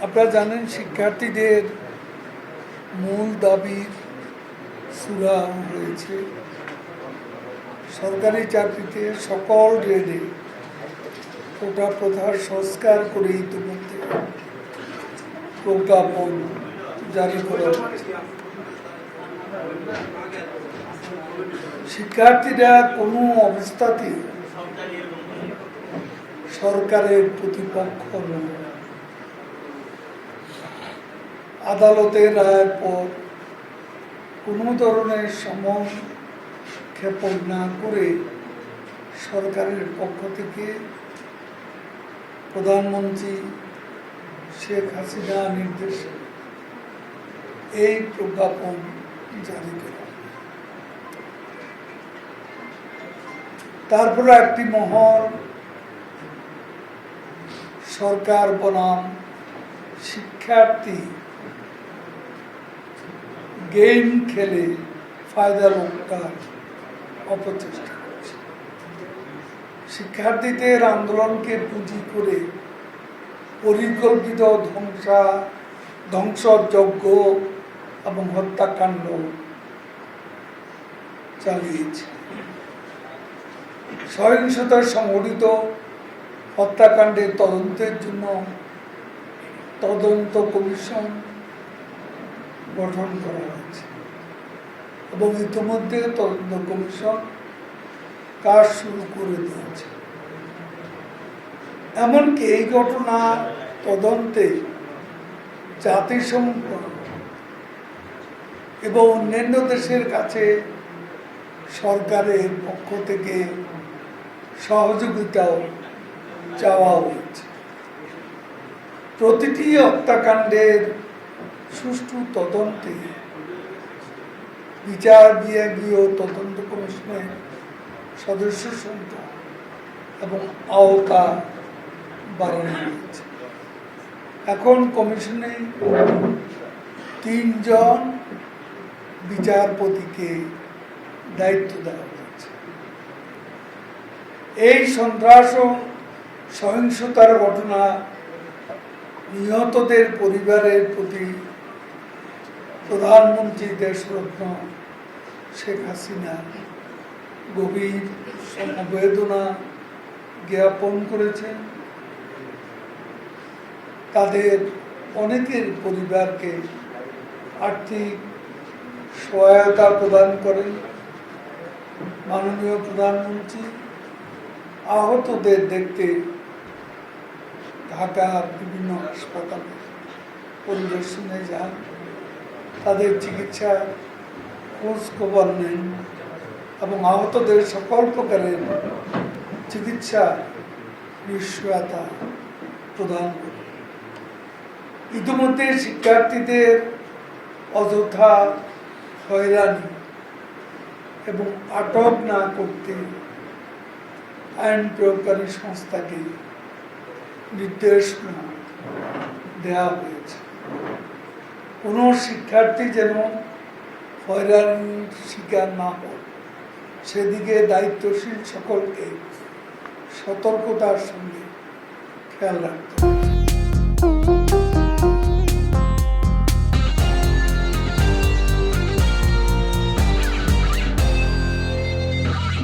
আপনারা জানেন শিক্ষার্থীদের মূল দাবির সূরা রয়েছে সরকারি চাকরিতে সকল গ্রেডে কোটা প্রথার সংস্কার করে ইতিমধ্যে প্রজ্ঞাপন জারি করা হয়েছে। শিক্ষার্থীরা কোনো অবস্থাতেই সরকারের প্রতিপক্ষ নয়। আদালতের রায়ের পর কোনো ধরনের সমক্ষেপণ না করে সরকারের পক্ষ থেকে প্রধানমন্ত্রী শেখ হাসিনা নির্দেশে এই প্রজ্ঞাপন জারি করা। তারপরে একটি মহল সরকার বনাম শিক্ষার্থী গেম খেলে ফায়দা লোকটার অপচেষ্টা করছে। শিক্ষার্থীদের আন্দোলনকে পুঁজি করে পরিকল্পিত ধ্বংসযজ্ঞ এবং হত্যাকাণ্ড চালিয়েছে। সহিংসতার সংঘটিত হত্যাকাণ্ডের তদন্তের জন্য তদন্ত কমিশন গঠন করা হয়েছে এবং ইতিমধ্যে তদন্ত কমিশন কাজ শুরু করে দিয়েছে। এমনকি এই ঘটনা তদন্তে জাতিসংঘ এবং অন্যান্য দেশের কাছে সরকারের পক্ষ থেকে সহযোগিতাও চাওয়া হয়েছে। প্রতিটি হত্যাকাণ্ডের সুষ্ঠু তদন্তে বিচার বিভাগীয় তদন্ত কমিশনের সদস্য সংখ্যা এবং আওতা বাড়ানো হয়েছে। এখন কমিশনে 3 জন বিচারপতিকে দায়িত্ব দেওয়া হয়েছে। এই সন্ত্রাস ও সহিংসতার ঘটনা নিহতদের পরিবারের প্রতি প্রধানমন্ত্রী দেশরত্ন শেখ হাসিনা গভীর সমবেদনা জ্ঞাপন করেছেন। তাদের অনেকের পরিবারকে আর্থিক সহায়তা প্রদান করেন মাননীয় প্রধানমন্ত্রী। আহতদের দেখতে ঢাকার বিভিন্ন হাসপাতালে পরিদর্শনে যান, তাদের চিকিৎসা খোঁজ খবর নেন এবং আহতদের সকল প্রকারের চিকিৎসা নিশ্চয়তা প্রদান করেন। ইতিমধ্যে শিক্ষার্থীদের অযথা হয়রানি এবং আটক না করতে আইন প্রয়োগকারী সংস্থাকে নির্দেশনা দেওয়া হয়েছে। কোনো শিক্ষার্থী যেন হয়রানির শিকার না হয় সেদিকে দায়িত্বশীল সকলকে সতর্কতার সঙ্গে খেয়াল রাখতে হবে।